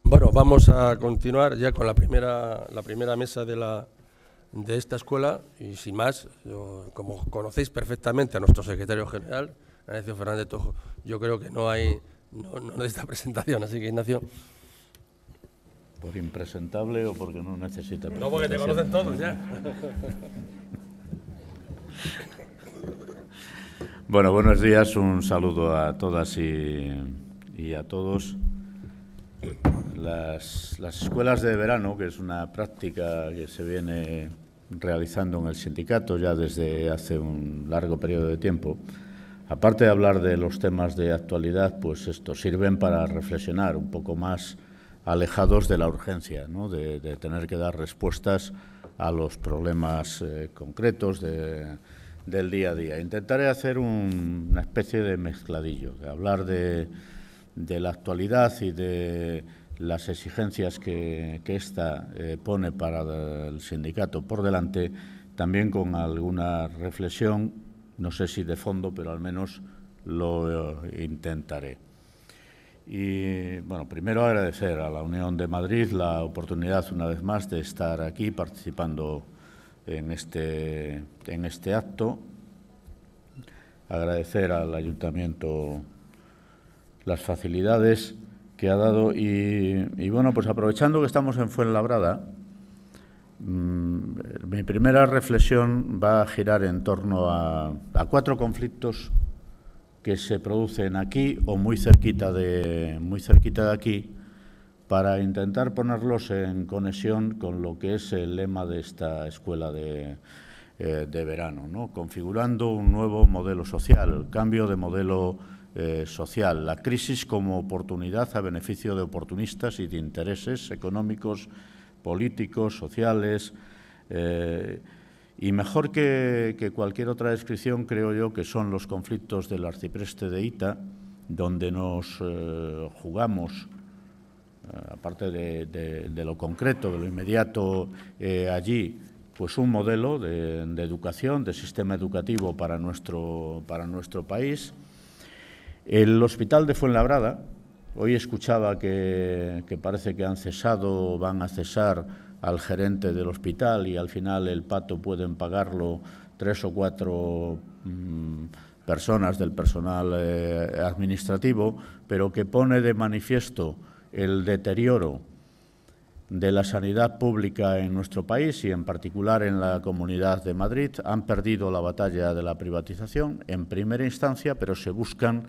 Bueno, vamos a continuar ya con la primera mesa de esta escuela y sin más, como conocéis perfectamente a nuestro secretario general, Ignacio Fernández Tojo, yo creo que no necesita presentación, así que Ignacio. ¿Por impresentable o porque no necesita presentación? No, porque te conocen todos ya. Bueno, buenos días, un saludo a todas y a todos. Las escuelas de verano, que es una práctica que se viene realizando en el sindicato ya desde hace un largo periodo de tiempo, aparte de hablar de los temas de actualidad, pues estos sirven para reflexionar un poco más alejados de la urgencia, ¿no? de tener que dar respuestas a los problemas concretos del día a día. Intentaré hacer una especie de mezcladillo, de hablar de la actualidad y de las exigencias que ésta pone para el sindicato por delante, también con alguna reflexión, no sé si de fondo, pero al menos lo intentaré. Y, bueno, primero agradecer a la Unión de Madrid la oportunidad, una vez más, de estar aquí participando en este acto. Agradecer al Ayuntamiento las facilidades que ha dado y bueno, pues aprovechando que estamos en Fuenlabrada, mi primera reflexión va a girar en torno a 4 conflictos que se producen aquí o muy cerquita de aquí, para intentar ponerlos en conexión con lo que es el lema de esta escuela de verano, ¿no? Configurando un nuevo modelo social, cambio de modelo social, la crisis como oportunidad a beneficio de oportunistas y de intereses económicos, políticos, sociales. Y mejor que cualquier otra descripción, creo yo, que son los conflictos del arcipreste de Hita, donde nos jugamos, aparte de lo concreto, de lo inmediato allí, pues un modelo de educación, de sistema educativo para nuestro país. El Hospital de Fuenlabrada, hoy escuchaba que parece que van a cesar al gerente del hospital y al final el pato pueden pagarlo 3 o 4 personas del personal administrativo, pero que pone de manifiesto el deterioro de la sanidad pública en nuestro país y en particular en la Comunidad de Madrid. Han perdido la batalla de la privatización en primera instancia, pero se buscan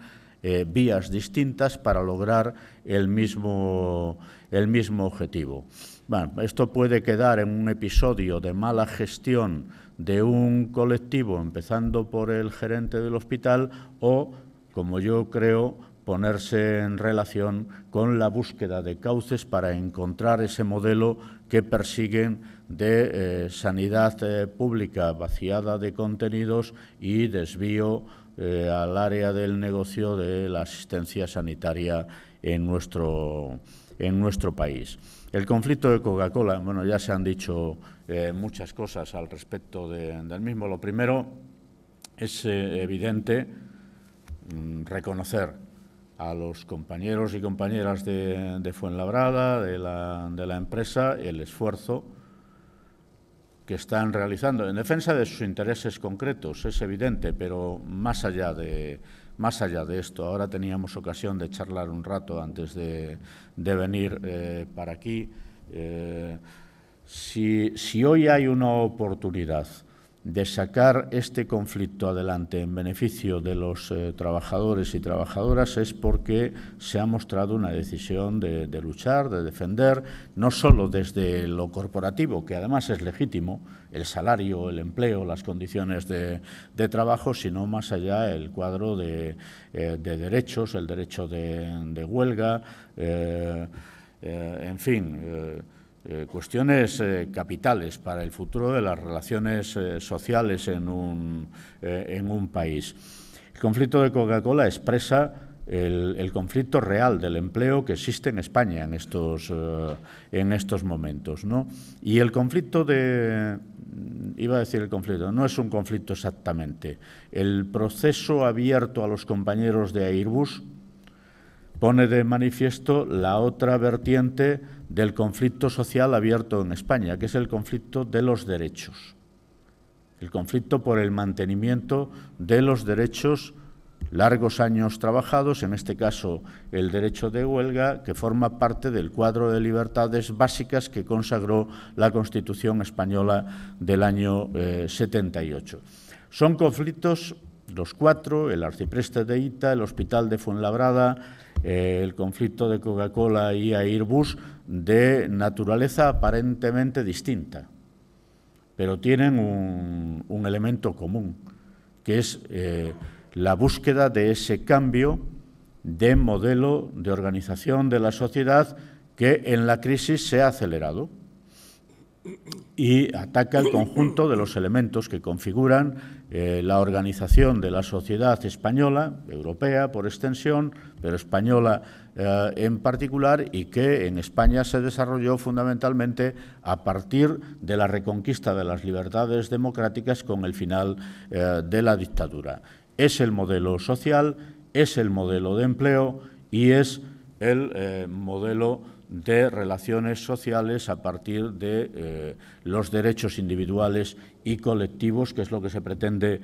vías distintas para lograr el mismo objetivo. Bueno, esto puede quedar en un episodio de mala gestión de un colectivo, empezando por el gerente del hospital, o, como yo creo, ponerse en relación con la búsqueda de cauces para encontrar ese modelo que persiguen de sanidad pública vaciada de contenidos y desvío al área del negocio de la asistencia sanitaria en nuestro país. El conflicto de Coca-Cola, bueno, ya se han dicho muchas cosas al respecto del mismo. Lo primero es evidente reconocer a los compañeros y compañeras de Fuenlabrada, de la empresa, el esfuerzo que están realizando en defensa de sus intereses concretos, es evidente, pero más allá de esto. Ahora teníamos ocasión de charlar un rato antes de venir para aquí. Si hoy hay una oportunidad de sacar este conflicto adelante en beneficio de los trabajadores y trabajadoras, es porque se ha mostrado una decisión de luchar, de defender, no solo desde lo corporativo, que además es legítimo, el salario, el empleo, las condiciones de trabajo, sino más allá el cuadro de derechos, el derecho de huelga, en fin, cuestiones capitales para el futuro de las relaciones sociales en un país. El conflicto de Coca-Cola expresa el conflicto real del empleo que existe en España en estos momentos, ¿no? Y el conflicto no es un conflicto exactamente. El proceso abierto a los compañeros de Airbus pone de manifiesto la otra vertiente del conflicto social abierto en España, que es el conflicto de los derechos. El conflicto por el mantenimiento de los derechos largos años trabajados, en este caso el derecho de huelga, que forma parte del cuadro de libertades básicas que consagró la Constitución española del año 78. Son conflictos, los cuatro: el arcipreste de Hita, el hospital de Fuenlabrada, el conflicto de Coca-Cola y Airbus, de naturaleza aparentemente distinta, pero tienen un elemento común, que es la búsqueda de ese cambio de modelo de organización de la sociedad que en la crisis se ha acelerado y ataca el conjunto de los elementos que configuran la organización de la sociedad española, europea por extensión, pero española en particular, y que en España se desarrolló fundamentalmente a partir de la reconquista de las libertades democráticas con el final de la dictadura. Es el modelo social, es el modelo de empleo y es el modelo de relaciones sociales a partir de los derechos individuales y colectivos, que es lo que se pretende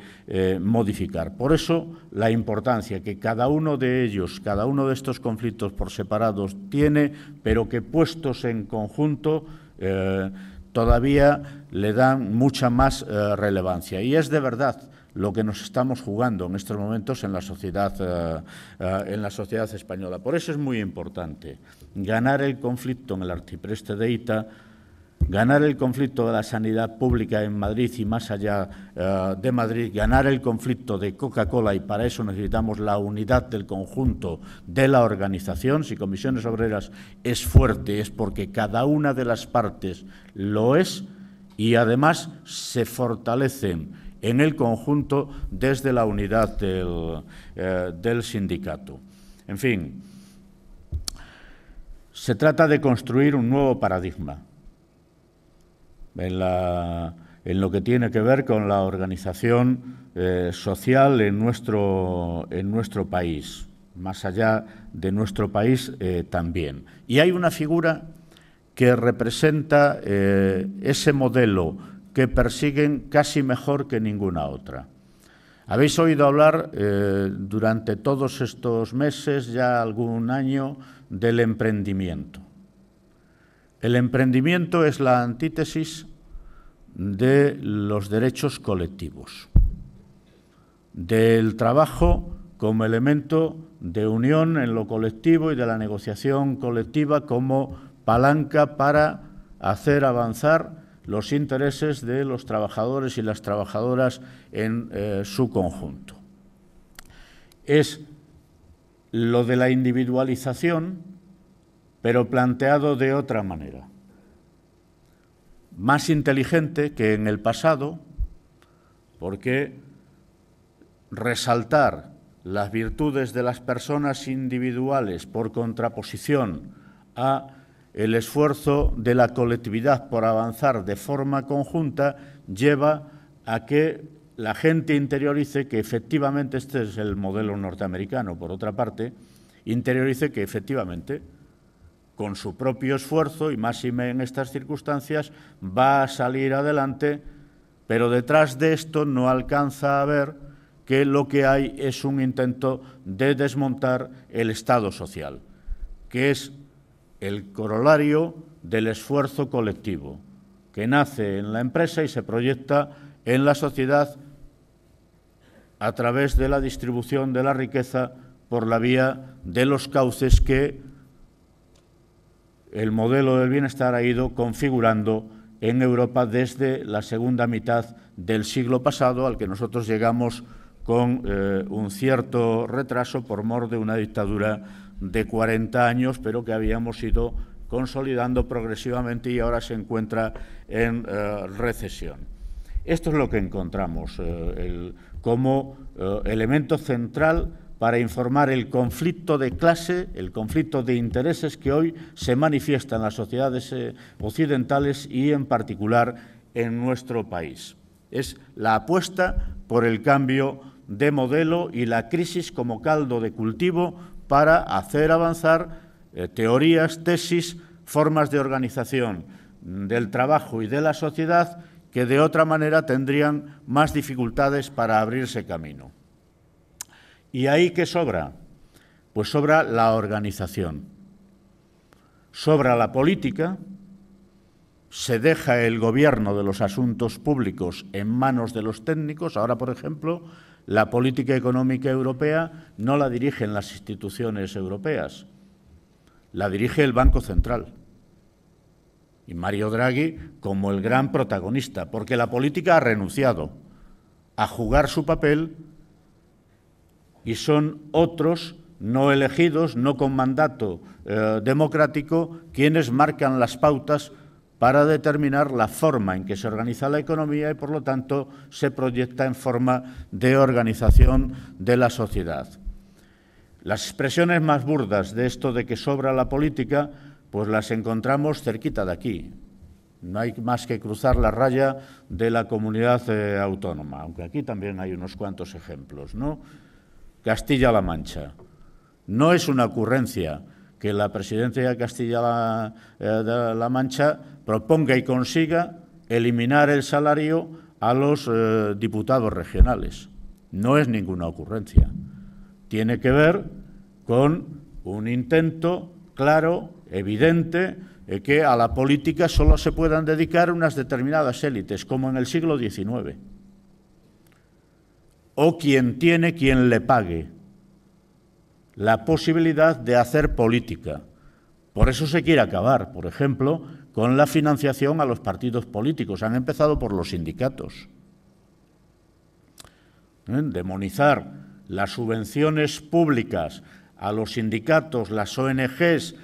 modificar. Por eso, la importancia que cada uno de ellos, cada uno de estos conflictos por separados tiene, pero que puestos en conjunto todavía le dan mucha más relevancia. Y es de verdad lo que nos estamos jugando en estos momentos en la sociedad española. Por eso es muy importante ganar el conflicto en el arcipreste de Hita, ganar el conflicto de la sanidad pública en Madrid y más allá de Madrid, ganar el conflicto de Coca-Cola, y para eso necesitamos la unidad del conjunto de la organización. Si Comisiones Obreras es fuerte, es porque cada una de las partes lo es y además se fortalecen en el conjunto desde la unidad del sindicato. En fin, se trata de construir un nuevo paradigma en lo que tiene que ver con la organización social en nuestro país, más allá de nuestro país también. Y hay una figura que representa ese modelo que persiguen casi mejor que ninguna otra. Habéis oído hablar durante todos estos meses, ya algún año, del emprendimiento. El emprendimiento es la antítesis de los derechos colectivos, del trabajo como elemento de unión en lo colectivo y de la negociación colectiva como palanca para hacer avanzar los intereses de los trabajadores y las trabajadoras en su conjunto. Es lo de la individualización, pero planteado de otra manera. Más inteligente que en el pasado, porque resaltar las virtudes de las personas individuales por contraposición a el esfuerzo de la colectividad por avanzar de forma conjunta lleva a que la gente interiorice que efectivamente, este es el modelo norteamericano, por otra parte, interiorice que efectivamente, con su propio esfuerzo, y máxime en estas circunstancias, va a salir adelante, pero detrás de esto no alcanza a ver que lo que hay es un intento de desmontar el Estado social, que es el corolario del esfuerzo colectivo, que nace en la empresa y se proyecta en la sociedad a través de la distribución de la riqueza por la vía de los cauces que el modelo del bienestar ha ido configurando en Europa desde la segunda mitad del siglo pasado, al que nosotros llegamos con un cierto retraso por mor de una dictadura de 40 años, pero que habíamos ido consolidando progresivamente y ahora se encuentra en recesión. Esto es lo que encontramos como elemento central para informar el conflicto de clase, el conflicto de intereses que hoy se manifiesta en las sociedades occidentales y en particular en nuestro país. Es la apuesta por el cambio de modelo y la crisis como caldo de cultivo para hacer avanzar teorías, tesis, formas de organización del trabajo y de la sociedad que de otra manera tendrían más dificultades para abrirse camino. ¿Y ahí qué sobra? Pues sobra la organización, sobra la política, se deja el gobierno de los asuntos públicos en manos de los técnicos. Ahora, por ejemplo, la política económica europea no la dirigen las instituciones europeas, la dirige el Banco Central. Y Mario Draghi como el gran protagonista, porque la política ha renunciado a jugar su papel y son otros, no elegidos, no con mandato democrático, quienes marcan las pautas para determinar la forma en que se organiza la economía y, por lo tanto, se proyecta en forma de organización de la sociedad. Las expresiones más burdas de esto de que sobra la política, pues las encontramos cerquita de aquí. No hay más que cruzar la raya de la comunidad autónoma, aunque aquí también hay unos cuantos ejemplos, ¿no? Castilla-La Mancha. No es una ocurrencia que la presidencia de Castilla-La Mancha proponga y consiga eliminar el salario a los diputados regionales. No es ninguna ocurrencia. Tiene que ver con un intento claro, evidente, que a la política solo se puedan dedicar unas determinadas élites, como en el siglo XIX. O quien tiene quien le pague la posibilidad de hacer política. Por eso se quiere acabar, por ejemplo, con la financiación a los partidos políticos. Han empezado por los sindicatos. Demonizar las subvenciones públicas a los sindicatos, las ONGs,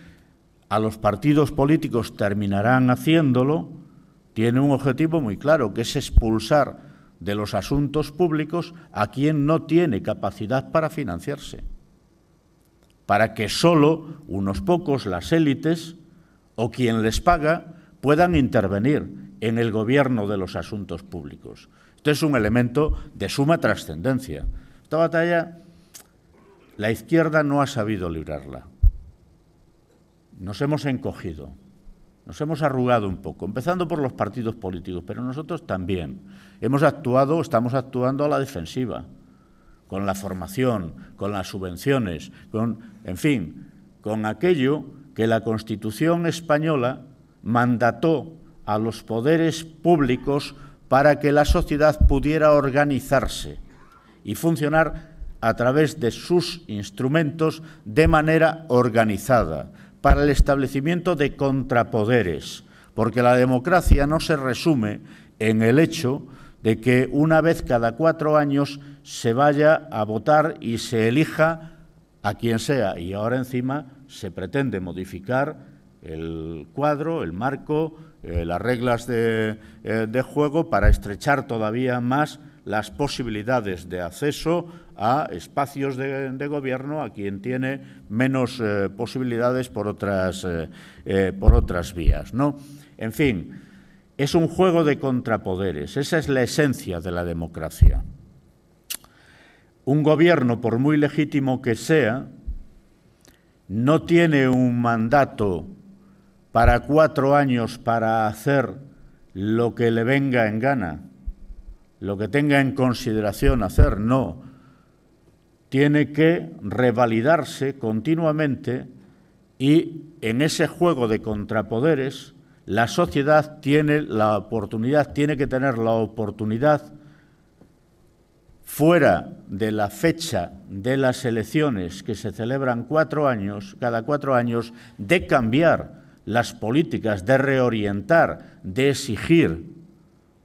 a los partidos políticos terminarán haciéndolo, tiene un objetivo muy claro, que es expulsar de los asuntos públicos a quien no tiene capacidad para financiarse, para que solo unos pocos, las élites, o quien les paga, puedan intervenir en el gobierno de los asuntos públicos. Esto es un elemento de suma trascendencia. Esta batalla, la izquierda no ha sabido librarla. Nos hemos encogido, nos hemos arrugado un poco, empezando por los partidos políticos, pero nosotros también. Hemos actuado, estamos actuando a la defensiva, con la formación, con las subvenciones, en fin, con aquello que la Constitución española mandató a los poderes públicos para que la sociedad pudiera organizarse y funcionar a través de sus instrumentos de manera organizada, para el establecimiento de contrapoderes, porque la democracia no se resume en el hecho de que una vez cada 4 años se vaya a votar y se elija a quien sea, y ahora encima se pretende modificar el cuadro, el marco, las reglas de juego para estrechar todavía más las posibilidades de acceso a espacios de gobierno a quien tiene menos posibilidades por otras vías, ¿no? En fin, es un juego de contrapoderes, esa es la esencia de la democracia. Un gobierno, por muy legítimo que sea, no tiene un mandato para 4 años para hacer lo que le venga en gana, lo que tenga en consideración hacer, no. Tiene que revalidarse continuamente y en ese juego de contrapoderes la sociedad tiene que tener la oportunidad, fuera de la fecha de las elecciones que se celebran cada 4 años, de cambiar las políticas, de reorientar, de exigir,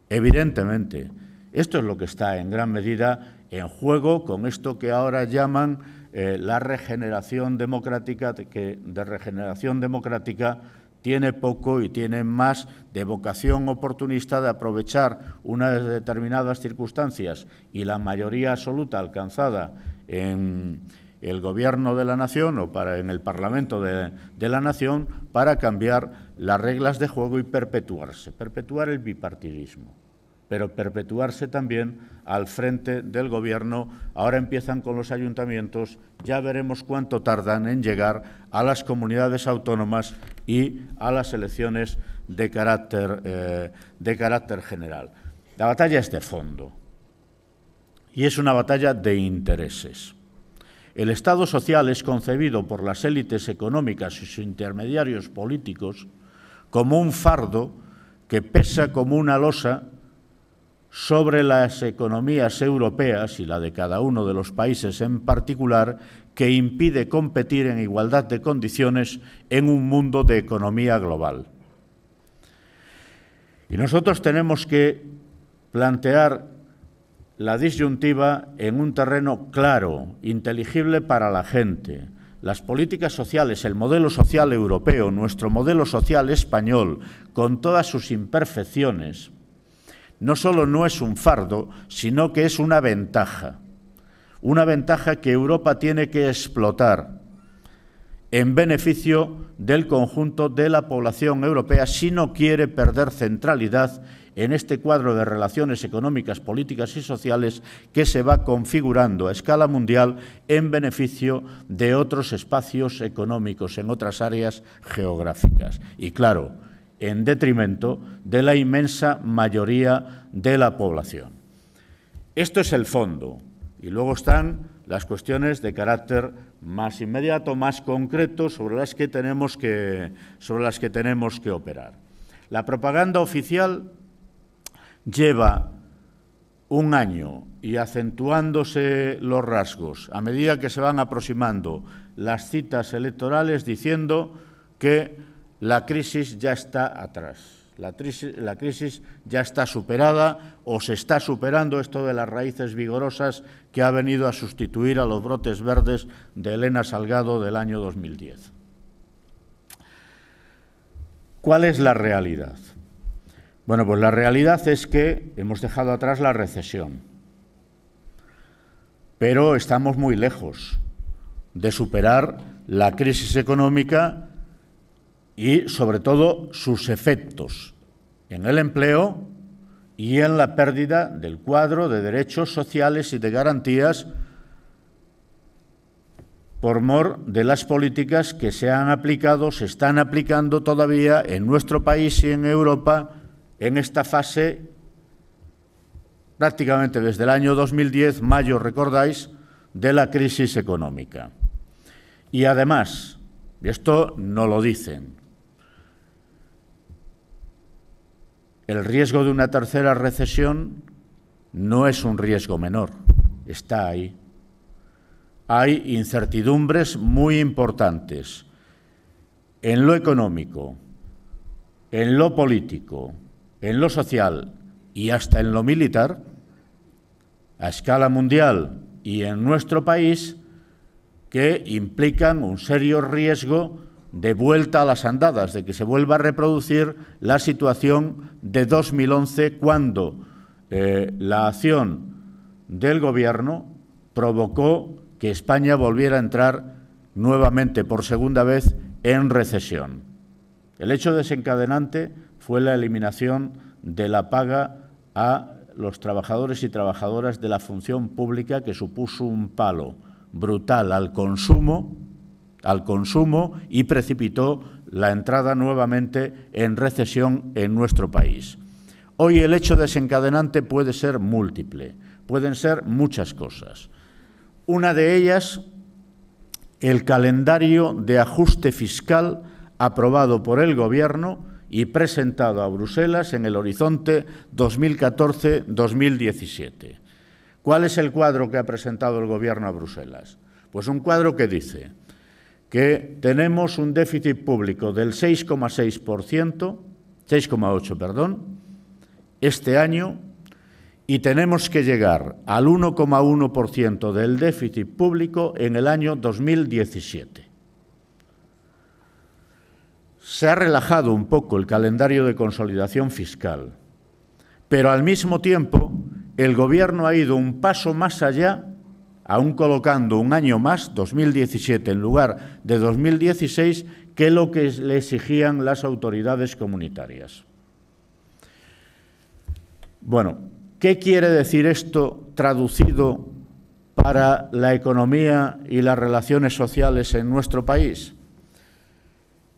evidentemente. Esto es lo que está en gran medida en juego con esto que ahora llaman la regeneración democrática, que de regeneración democrática tiene poco y tiene más de vocación oportunista de aprovechar unas determinadas circunstancias y la mayoría absoluta alcanzada en el Gobierno de la Nación o en el Parlamento de la Nación para cambiar las reglas de juego y perpetuar el bipartidismo. pero perpetuarse también al frente del Gobierno. Ahora empiezan con los ayuntamientos, ya veremos cuánto tardan en llegar a las comunidades autónomas y a las elecciones de carácter general. La batalla es de fondo y es una batalla de intereses. El Estado social es concebido por las élites económicas y sus intermediarios políticos como un fardo que pesa como una losa sobre las economías europeas y la de cada uno de los países en particular, que impide competir en igualdad de condiciones en un mundo de economía global. Y nosotros tenemos que plantear la disyuntiva en un terreno claro, inteligible para la gente. Las políticas sociales, el modelo social europeo, nuestro modelo social español, con todas sus imperfecciones, no solo no es un fardo, sino que es una ventaja que Europa tiene que explotar en beneficio del conjunto de la población europea si no quiere perder centralidad en este cuadro de relaciones económicas, políticas y sociales que se va configurando a escala mundial en beneficio de otros espacios económicos, en otras áreas geográficas. Y claro, en detrimento de la inmensa mayoría de la población. Esto es el fondo. Y luego están las cuestiones de carácter más inmediato, más concreto, sobre las que tenemos que operar. La propaganda oficial lleva un año y acentuándose los rasgos a medida que se van aproximando las citas electorales, diciendo que la crisis ya está atrás. La crisis ya está superada o se está superando, esto de las raíces vigorosas que ha venido a sustituir a los brotes verdes de Elena Salgado del año 2010. ¿Cuál es la realidad? Bueno, pues la realidad es que hemos dejado atrás la recesión, pero estamos muy lejos de superar la crisis económica y, sobre todo, sus efectos en el empleo y en la pérdida del cuadro de derechos sociales y de garantías por mor de las políticas que se han aplicado, se están aplicando todavía en nuestro país y en Europa en esta fase prácticamente desde el año 2010, mayo, recordáis, de la crisis económica. Y además, y esto no lo dicen, el riesgo de una tercera recesión no es un riesgo menor, está ahí. Hay incertidumbres muy importantes en lo económico, en lo político, en lo social y hasta en lo militar, a escala mundial y en nuestro país, que implican un serio riesgo de vuelta a las andadas, de que se vuelva a reproducir la situación de 2011, cuando la acción del Gobierno provocó que España volviera a entrar nuevamente por segunda vez en recesión. El hecho desencadenante fue la eliminación de la paga a los trabajadores y trabajadoras de la función pública, que supuso un palo brutal al consumo y precipitó la entrada nuevamente en recesión en nuestro país. Hoy el hecho desencadenante puede ser múltiple, pueden ser muchas cosas. Una de ellas, el calendario de ajuste fiscal aprobado por el Gobierno y presentado a Bruselas en el horizonte 2014-2017. ¿Cuál es el cuadro que ha presentado el Gobierno a Bruselas? Pues un cuadro que dice que tenemos un déficit público del 6,8%, este año, y tenemos que llegar al 1,1% del déficit público en el año 2017. Se ha relajado un poco el calendario de consolidación fiscal, pero al mismo tiempo el Gobierno ha ido un paso más allá, aún colocando un año más, 2017, en lugar de 2016, que lo que le exigían las autoridades comunitarias. Bueno, ¿qué quiere decir esto traducido para la economía y las relaciones sociales en nuestro país?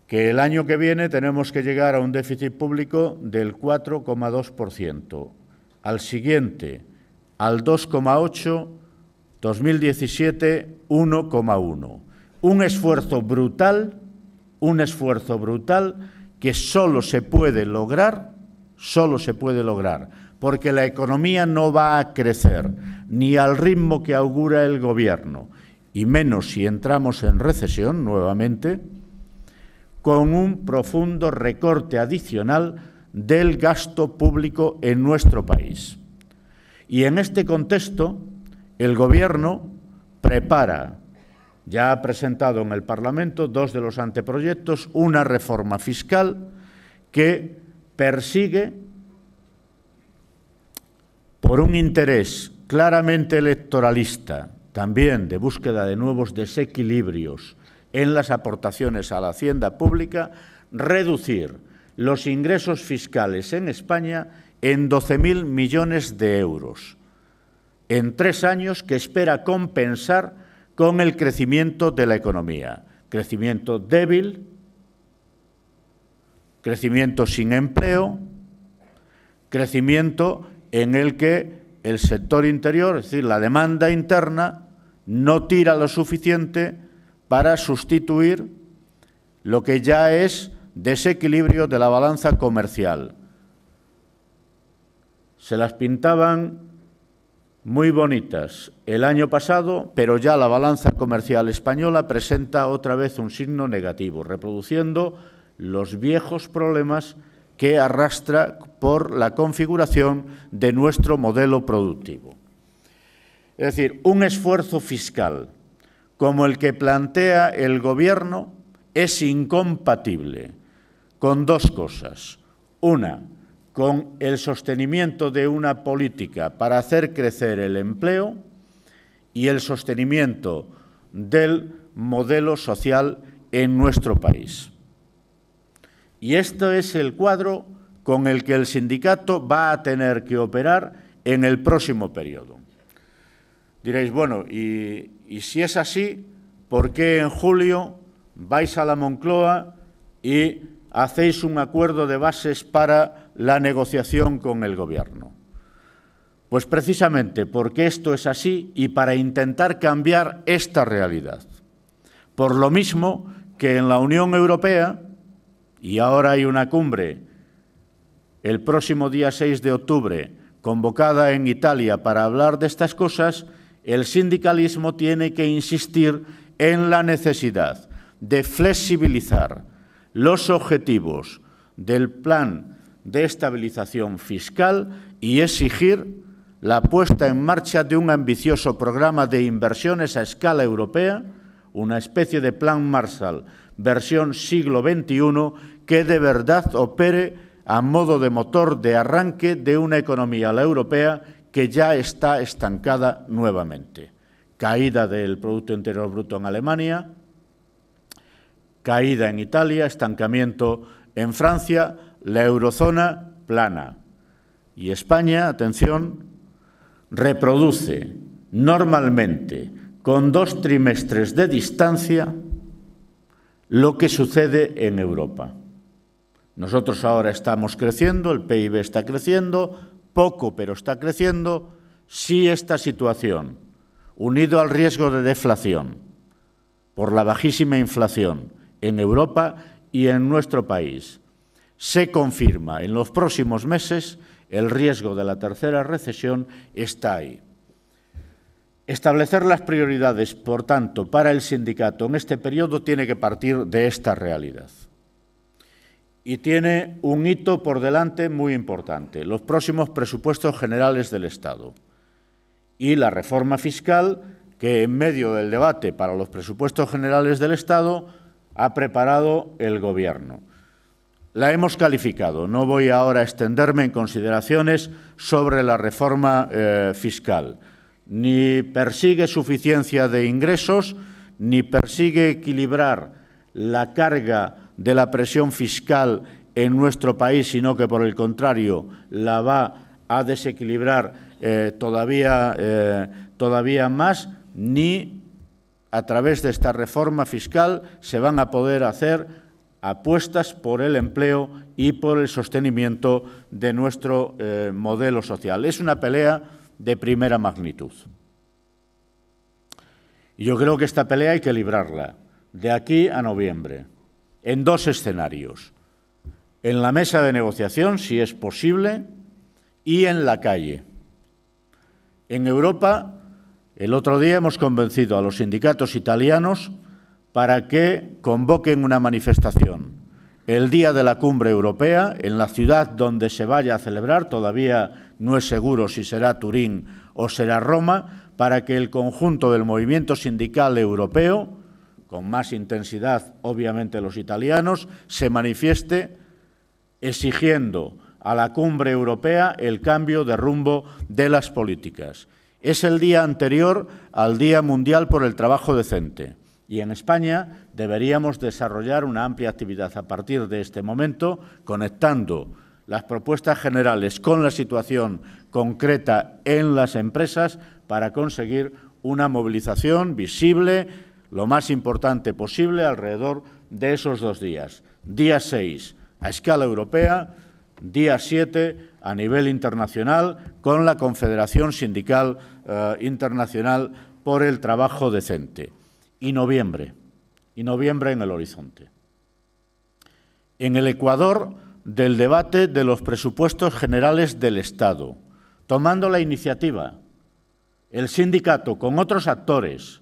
Que el año que viene tenemos que llegar a un déficit público del 4,2%, al siguiente al 2,8%, 2017 1,1%. Un esfuerzo brutal que solo se puede lograr, porque la economía no va a crecer ni al ritmo que augura el Gobierno, y menos si entramos en recesión nuevamente, con un profundo recorte adicional del gasto público en nuestro país. Y en este contexto, el Gobierno prepara, ya ha presentado en el Parlamento, 2 de los anteproyectos, una reforma fiscal que persigue, por un interés claramente electoralista, también de búsqueda de nuevos desequilibrios en las aportaciones a la hacienda pública, reducir los ingresos fiscales en España en 12.000 millones de euros, en 3 años, que espera compensar con el crecimiento de la economía. Crecimiento débil, crecimiento sin empleo, crecimiento en el que el sector interior, es decir, la demanda interna, no tira lo suficiente para sustituir lo que ya es desequilibrio de la balanza comercial. Se las pintaban muy bonitas el año pasado, pero ya la balanza comercial española presenta otra vez un signo negativo, reproduciendo los viejos problemas que arrastra por la configuración de nuestro modelo productivo. Es decir, un esfuerzo fiscal como el que plantea el Gobierno es incompatible con 2 cosas. Una, con el sostenimiento de una política para hacer crecer el empleo y el sostenimiento del modelo social en nuestro país. Y esto es el cuadro con el que el sindicato va a tener que operar en el próximo periodo. Diréis, bueno, y si es así, ¿por qué en julio vais a la Moncloa y hacéis un acuerdo de bases para la negociación con el Gobierno? Pues precisamente porque esto es así y para intentar cambiar esta realidad. Por lo mismo que en la Unión Europea, y ahora hay una cumbre el próximo día 6 de octubre, convocada en Italia para hablar de estas cosas, el sindicalismo tiene que insistir en la necesidad de flexibilizar los objetivos del plan de estabilización fiscal y exigir la puesta en marcha de un ambicioso programa de inversiones a escala europea, una especie de plan Marshall versión siglo XXI que de verdad opere a modo de motor de arranque de una economía, la europea, que ya está estancada nuevamente. Caída del Producto Interior Bruto en Alemania, caída en Italia, estancamiento en Francia, la eurozona plana. Y España, atención, reproduce normalmente, con 2 trimestres de distancia, lo que sucede en Europa. Nosotros ahora estamos creciendo, el PIB está creciendo, poco pero está creciendo. Si esta situación, unido al riesgo de deflación por la bajísima inflación en Europa y en nuestro país, se confirma en los próximos meses, el riesgo de la tercera recesión está ahí. Establecer las prioridades, por tanto, para el sindicato en este periodo tiene que partir de esta realidad. Y tiene un hito por delante muy importante, los próximos presupuestos generales del Estado y la reforma fiscal que en medio del debate para los presupuestos generales del Estado ha preparado el Gobierno. La hemos calificado, no voy ahora a extenderme en consideraciones sobre la reforma fiscal. Ni persigue suficiencia de ingresos, ni persigue equilibrar la carga de la presión fiscal en nuestro país, sino que, por el contrario, la va a desequilibrar todavía más, ni a través de esta reforma fiscal se van a poder hacer apuestas por el empleo y por el sostenimiento de nuestro modelo social. Es una pelea de primera magnitud. Y yo creo que esta pelea hay que librarla de aquí a noviembre, en dos escenarios: en la mesa de negociación, si es posible, y en la calle. En Europa, el otro día hemos convencido a los sindicatos italianos para que convoquen una manifestación el día de la cumbre europea en la ciudad donde se vaya a celebrar. Todavía no es seguro si será Turín o será Roma, para que el conjunto del movimiento sindical europeo, con más intensidad obviamente los italianos, se manifieste exigiendo a la cumbre europea el cambio de rumbo de las políticas. Es el día anterior al Día Mundial por el Trabajo Decente y en España deberíamos desarrollar una amplia actividad a partir de este momento, conectando las propuestas generales con la situación concreta en las empresas para conseguir una movilización visible, lo más importante posible, alrededor de esos 2 días. Día 6 a escala europea, día 7 a nivel internacional con la Confederación Sindical Internacional por el Trabajo Decente. Y noviembre en el horizonte. En el ecuador del debate de los presupuestos generales del Estado, tomando la iniciativa, el sindicato con otros actores,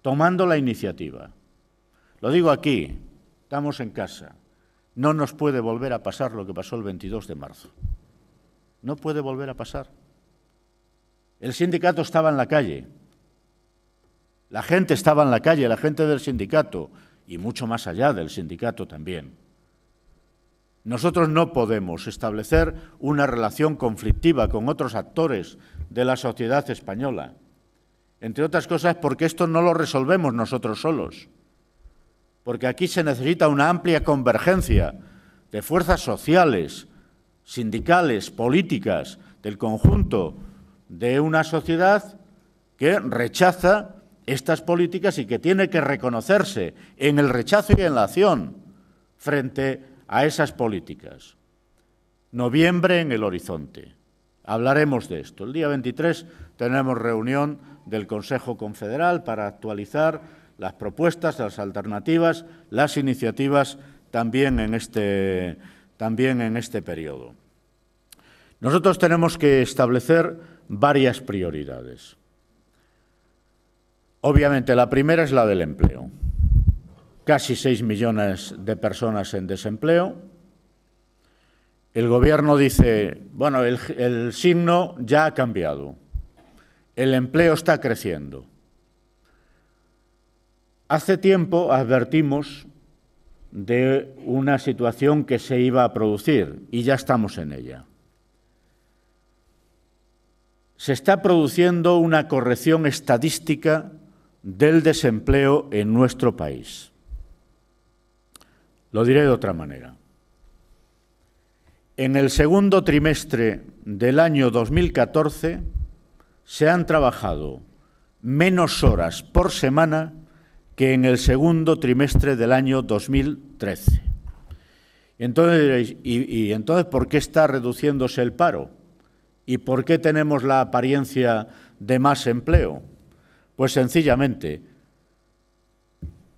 tomando la iniciativa. Lo digo aquí, estamos en casa. No nos puede volver a pasar lo que pasó el 22 de marzo. No puede volver a pasar. El sindicato estaba en la calle. La gente estaba en la calle, la gente del sindicato, y mucho más allá del sindicato también. Nosotros no podemos establecer una relación conflictiva con otros actores de la sociedad española, entre otras cosas porque esto no lo resolvemos nosotros solos, porque aquí se necesita una amplia convergencia de fuerzas sociales, sindicales, políticas, del conjunto de una sociedad que rechaza estas políticas y que tiene que reconocerse en el rechazo y en la acción frente a esas políticas. Noviembre en el horizonte. Hablaremos de esto. El día 23 tenemos reunión del Consejo Confederal para actualizar las propuestas, las alternativas, las iniciativas también en este periodo. Nosotros tenemos que establecer varias prioridades. Obviamente, la primera es la del empleo. Casi 6 millones de personas en desempleo. El Gobierno dice, bueno, el signo ya ha cambiado. El empleo está creciendo. Hace tiempo advertimos de una situación que se iba a producir y ya estamos en ella. Se está produciendo una corrección estadística del desempleo en nuestro país. Lo diré de otra manera. En el segundo trimestre del año 2014 se han trabajado menos horas por semana que en el segundo trimestre del año 2013. Entonces diréis, ¿y entonces por qué está reduciéndose el paro? ¿Y por qué tenemos la apariencia de más empleo? Pues sencillamente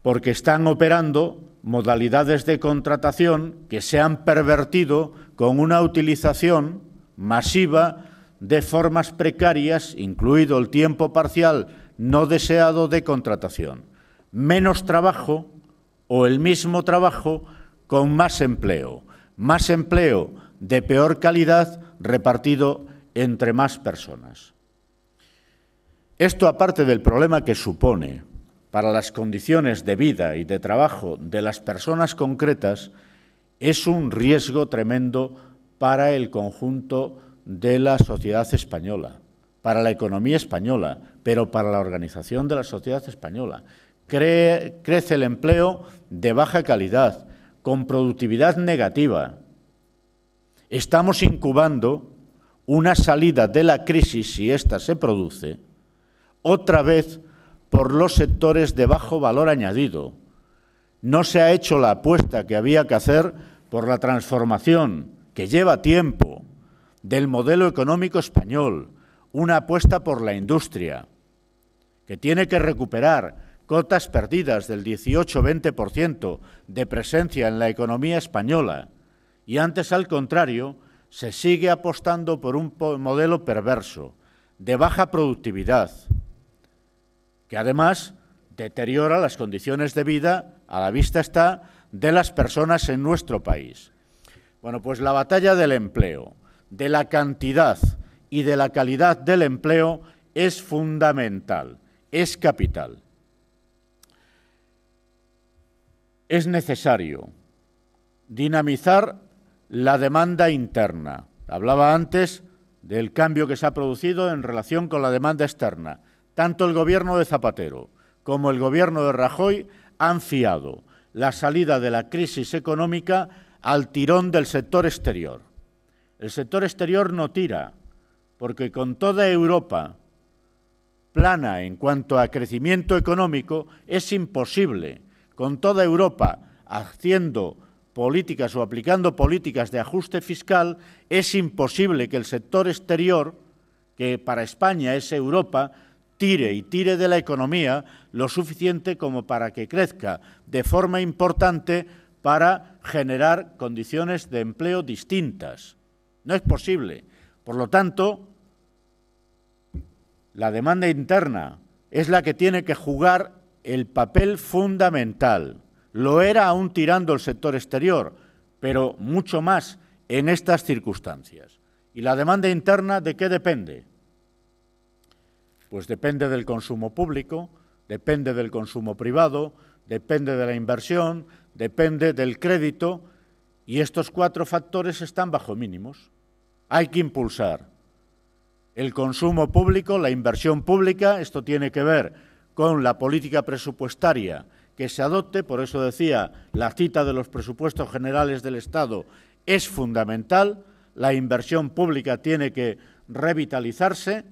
porque están operando modalidades de contratación que se han pervertido con una utilización masiva de formas precarias, incluido el tiempo parcial no deseado de contratación. Menos trabajo o el mismo trabajo con más empleo de peor calidad repartido entre más personas. Esto, aparte del problema que supone para las condiciones de vida y de trabajo de las personas concretas, es un riesgo tremendo para el conjunto de la sociedad española, para la economía española, pero para la organización de la sociedad española. Crece el empleo de baja calidad, con productividad negativa. Estamos incubando una salida de la crisis, si ésta se produce, otra vez por los sectores de bajo valor añadido. No se ha hecho la apuesta que había que hacer por la transformación, que lleva tiempo, del modelo económico español, una apuesta por la industria, que tiene que recuperar cotas perdidas del 18-20% de presencia en la economía española, y antes, al contrario, se sigue apostando por un modelo perverso, de baja productividad, que además deteriora las condiciones de vida, a la vista está, de las personas en nuestro país. Bueno, pues la batalla del empleo, de la cantidad y de la calidad del empleo es fundamental, es capital. Es necesario dinamizar la demanda interna. Hablaba antes del cambio que se ha producido en relación con la demanda externa. Tanto el gobierno de Zapatero como el gobierno de Rajoy han fiado la salida de la crisis económica al tirón del sector exterior. El sector exterior no tira, porque con toda Europa plana en cuanto a crecimiento económico, es imposible, con toda Europa haciendo políticas o aplicando políticas de ajuste fiscal, es imposible que el sector exterior, que para España es Europa, tire y tire de la economía lo suficiente como para que crezca de forma importante para generar condiciones de empleo distintas. No es posible. Por lo tanto, la demanda interna es la que tiene que jugar el papel fundamental. Lo era aún tirando el sector exterior, pero mucho más en estas circunstancias. ¿Y la demanda interna de qué depende? Pues depende del consumo público, depende del consumo privado, depende de la inversión, depende del crédito, y estos 4 factores están bajo mínimos. Hay que impulsar el consumo público, la inversión pública. Esto tiene que ver con la política presupuestaria que se adopte. Por eso decía, la cita de los presupuestos generales del Estado es fundamental. La inversión pública tiene que revitalizarse.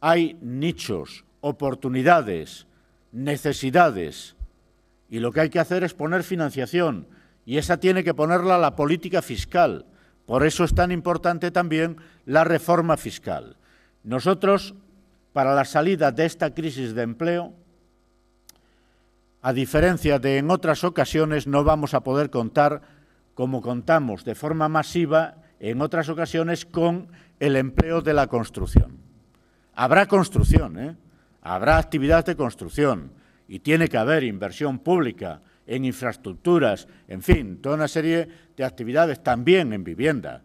Hay nichos, oportunidades, necesidades, y lo que hay que hacer es poner financiación, y esa tiene que ponerla la política fiscal. Por eso es tan importante también la reforma fiscal. Nosotros, para la salida de esta crisis de empleo, a diferencia de en otras ocasiones, no vamos a poder contar, como contamos de forma masiva en otras ocasiones, con el empleo de la construcción. Habrá construcción, habrá actividad de construcción, y tiene que haber inversión pública en infraestructuras, en fin, toda una serie de actividades también en vivienda.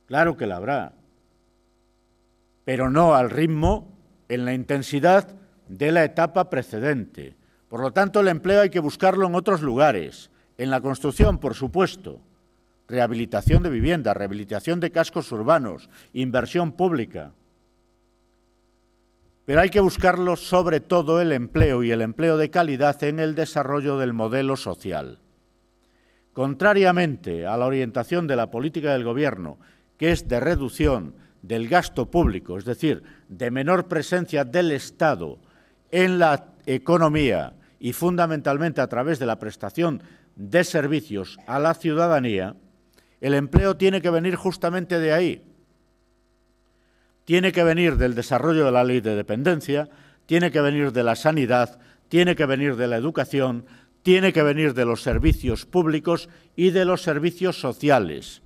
Claro que la habrá, pero no al ritmo, en la intensidad de la etapa precedente. Por lo tanto, el empleo hay que buscarlo en otros lugares, en la construcción, por supuesto, rehabilitación de vivienda, rehabilitación de cascos urbanos, inversión pública. Pero hay que buscarlo sobre todo el empleo, y el empleo de calidad, en el desarrollo del modelo social. Contrariamente a la orientación de la política del Gobierno, que es de reducción del gasto público, es decir, de menor presencia del Estado en la economía y fundamentalmente a través de la prestación de servicios a la ciudadanía, el empleo tiene que venir justamente de ahí. Tiene que venir del desarrollo de la ley de dependencia, tiene que venir de la sanidad, tiene que venir de la educación, tiene que venir de los servicios públicos y de los servicios sociales,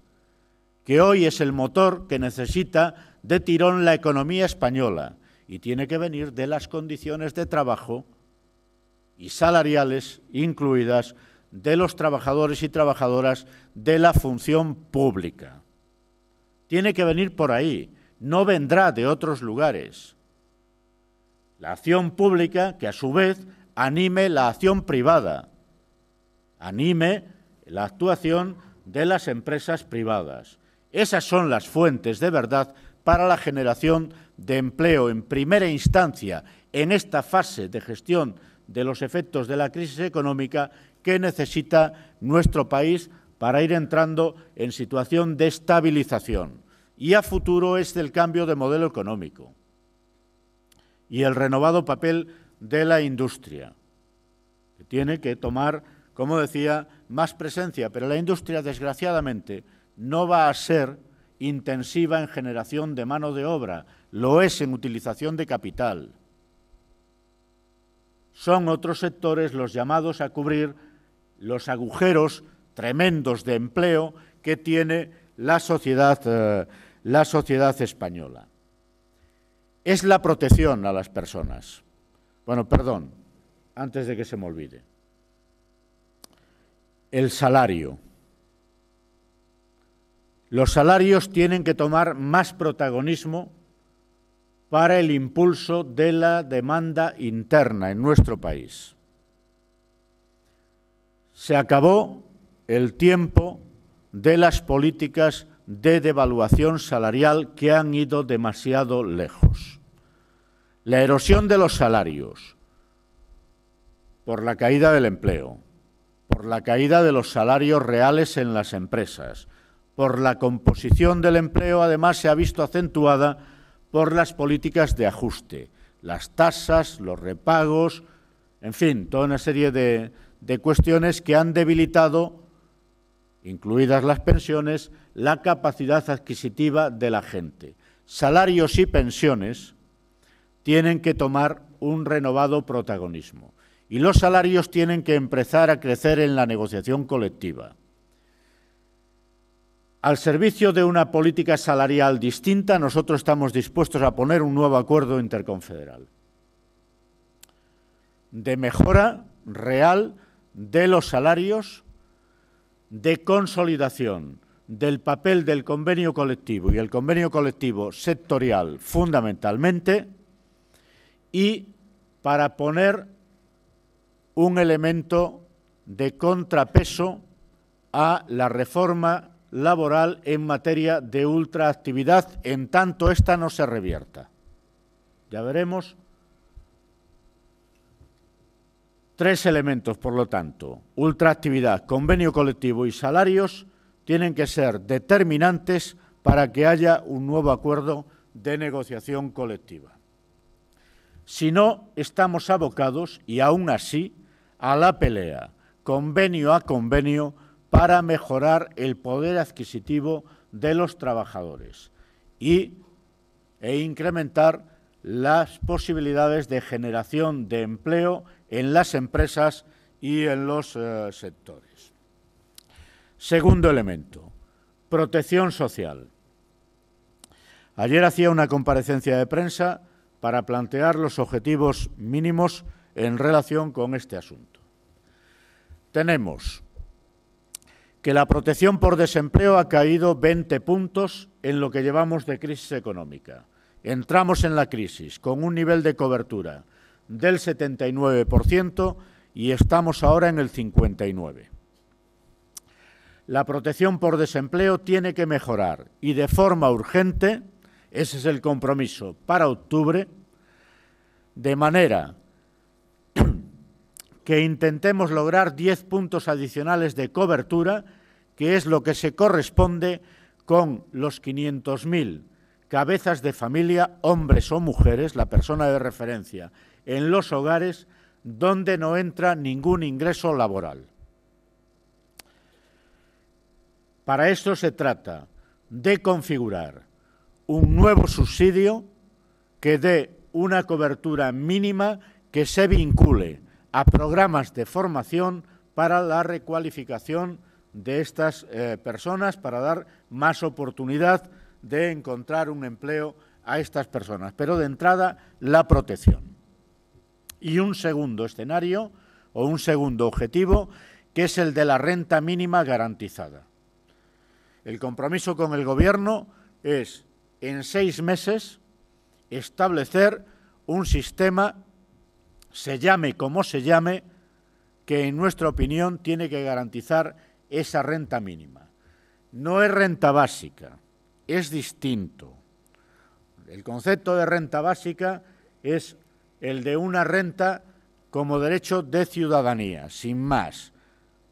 que hoy es el motor que necesita de tirón la economía española, y tiene que venir de las condiciones de trabajo y salariales incluidas de los trabajadores y trabajadoras de la función pública. Tiene que venir por ahí. No vendrá de otros lugares. La acción pública, que a su vez anime la acción privada, anime la actuación de las empresas privadas. Esas son las fuentes de verdad para la generación de empleo en primera instancia en esta fase de gestión de los efectos de la crisis económica que necesita nuestro país para ir entrando en situación de estabilización. y a futuro es el cambio de modelo económico y el renovado papel de la industria, que tiene que tomar, como decía, más presencia, pero la industria, desgraciadamente, no va a ser intensiva en generación de mano de obra, lo es en utilización de capital. Son otros sectores los llamados a cubrir los agujeros tremendos de empleo que tiene la sociedad española. Es la protección a las personas. Bueno, perdón, antes de que se me olvide. El salario. Los salarios tienen que tomar más protagonismo para el impulso de la demanda interna en nuestro país. Se acabó el tiempo de las políticas de devaluación salarial que han ido demasiado lejos. La erosión de los salarios por la caída del empleo, por la caída de los salarios reales en las empresas, por la composición del empleo, además se ha visto acentuada por las políticas de ajuste, las tasas, los repagos, en fin, toda una serie de cuestiones que han debilitado, incluidas las pensiones, la capacidad adquisitiva de la gente. Salarios y pensiones tienen que tomar un renovado protagonismo y los salarios tienen que empezar a crecer en la negociación colectiva. Al servicio de una política salarial distinta, nosotros estamos dispuestos a poner un nuevo acuerdo interconfederal de mejora real de los salarios, de consolidación del papel del convenio colectivo y el convenio colectivo sectorial fundamentalmente, y para poner un elemento de contrapeso a la reforma laboral en materia de ultraactividad, en tanto esta no se revierta. Ya veremos. 3 elementos, por lo tanto: ultraactividad, convenio colectivo y salarios tienen que ser determinantes para que haya un nuevo acuerdo de negociación colectiva. Si no, estamos abocados, y aún así, a la pelea, convenio a convenio, para mejorar el poder adquisitivo de los trabajadores e incrementar las posibilidades de generación de empleo en las empresas y en los sectores. Segundo elemento, protección social. Ayer hacía una comparecencia de prensa para plantear los objetivos mínimos en relación con este asunto. Tenemos que la protección por desempleo ha caído 20 puntos en lo que llevamos de crisis económica. Entramos en la crisis con un nivel de cobertura del 79% y estamos ahora en el 59%. La protección por desempleo tiene que mejorar y de forma urgente, ese es el compromiso para octubre, de manera que intentemos lograr 10 puntos adicionales de cobertura, que es lo que se corresponde con los 500.000 cabezas de familia, hombres o mujeres, la persona de referencia, en los hogares donde no entra ningún ingreso laboral. Para esto se trata de configurar un nuevo subsidio que dé una cobertura mínima que se vincule a programas de formación para la recualificación de estas personas, para dar más oportunidad de encontrar un empleo a estas personas. Pero de entrada, la protección. Y un segundo escenario o un segundo objetivo, que es el de la renta mínima garantizada. El compromiso con el Gobierno es, en 6 meses, establecer un sistema, se llame como se llame, que en nuestra opinión tiene que garantizar esa renta mínima. No es renta básica, es distinto. El concepto de renta básica es el de una renta como derecho de ciudadanía, sin más.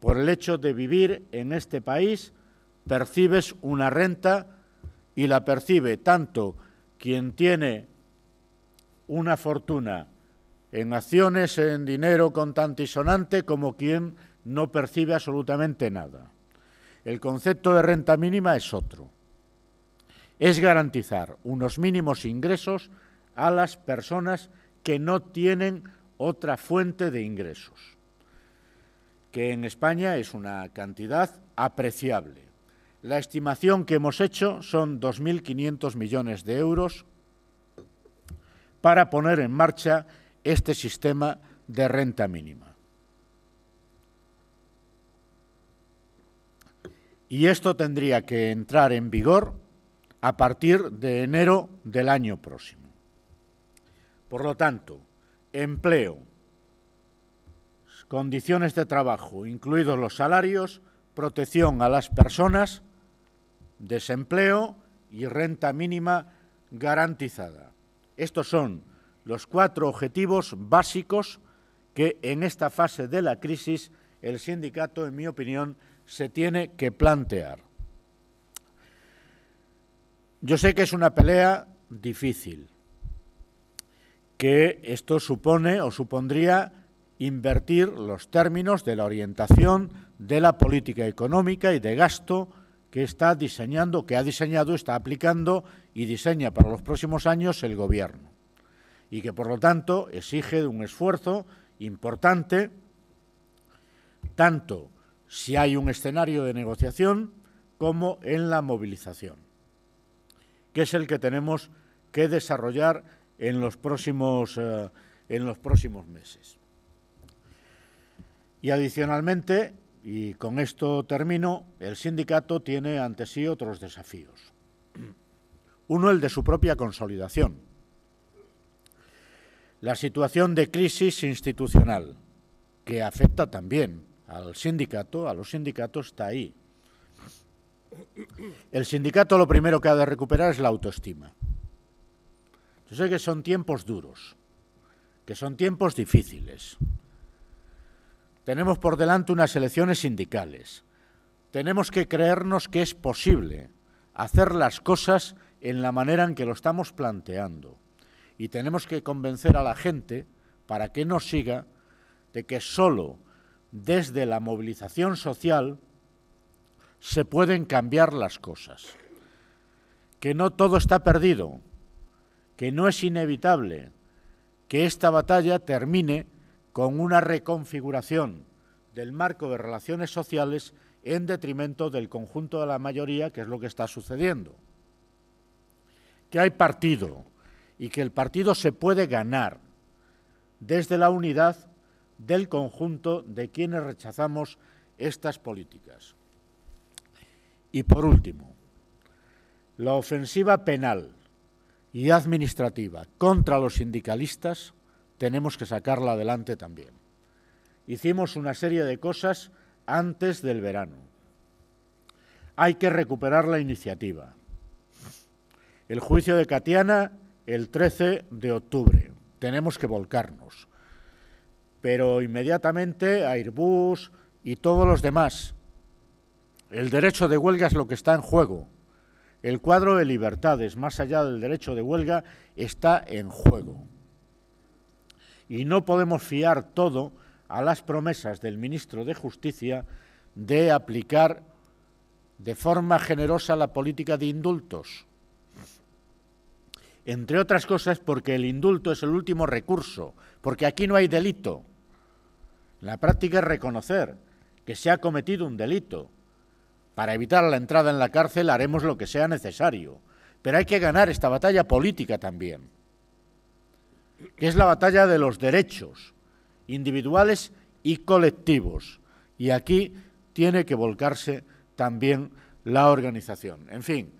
Por el hecho de vivir en este país, percibes una renta y la percibe tanto quien tiene una fortuna en acciones, en dinero contante y sonante, como quien no percibe absolutamente nada. El concepto de renta mínima es otro. Es garantizar unos mínimos ingresos a las personas que no tienen otra fuente de ingresos, que en España es una cantidad apreciable. La estimación que hemos hecho son 2.500 millones de euros para poner en marcha este sistema de renta mínima. Y esto tendría que entrar en vigor a partir de enero del año próximo. Por lo tanto, empleo, condiciones de trabajo, incluidos los salarios, protección a las personas, desempleo y renta mínima garantizada. Estos son los 4 objetivos básicos que en esta fase de la crisis el sindicato, en mi opinión, se tiene que plantear. Yo sé que es una pelea difícil, que esto supone o supondría invertir los términos de la orientación de la política económica y de gasto que está diseñando, que ha diseñado, está aplicando y diseña para los próximos años el Gobierno, y que, por lo tanto, exige un esfuerzo importante, tanto si hay un escenario de negociación como en la movilización, que es el que tenemos que desarrollar en los próximos meses. Y adicionalmente, y con esto termino, el sindicato tiene ante sí otros desafíos. Uno, el de su propia consolidación. La situación de crisis institucional, que afecta también al sindicato, a los sindicatos, está ahí. El sindicato lo primero que ha de recuperar es la autoestima. Yo sé que son tiempos duros, que son tiempos difíciles. Tenemos por delante unas elecciones sindicales. Tenemos que creernos que es posible hacer las cosas en la manera en que lo estamos planteando. Y tenemos que convencer a la gente, para que nos siga, de que solo desde la movilización social se pueden cambiar las cosas. Que no todo está perdido, que no es inevitable que esta batalla termine con una reconfiguración del marco de relaciones sociales en detrimento del conjunto de la mayoría, que es lo que está sucediendo. Que hay partido y que el partido se puede ganar desde la unidad del conjunto de quienes rechazamos estas políticas. Y por último, la ofensiva penal y administrativa contra los sindicalistas tenemos que sacarla adelante también. Hicimos una serie de cosas antes del verano. Hay que recuperar la iniciativa. El juicio de Katiana el 13 de octubre. Tenemos que volcarnos. Pero inmediatamente Airbus y todos los demás. El derecho de huelga es lo que está en juego. El cuadro de libertades, más allá del derecho de huelga, está en juego. Y no podemos fiar todo a las promesas del ministro de Justicia de aplicar de forma generosa la política de indultos. Entre otras cosas porque el indulto es el último recurso, porque aquí no hay delito. La práctica es reconocer que se ha cometido un delito. Para evitar la entrada en la cárcel haremos lo que sea necesario, pero hay que ganar esta batalla política también, que es la batalla de los derechos individuales y colectivos. Y aquí tiene que volcarse también la organización. En fin,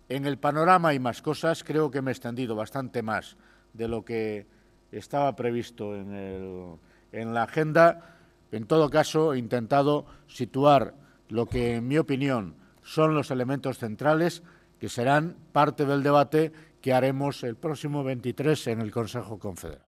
en el panorama hay más cosas. Creo que me he extendido bastante más de lo que estaba previsto en la agenda. En todo caso, he intentado situar lo que, en mi opinión, son los elementos centrales que serán parte del debate que haremos el próximo 23 en el Consejo Confederal.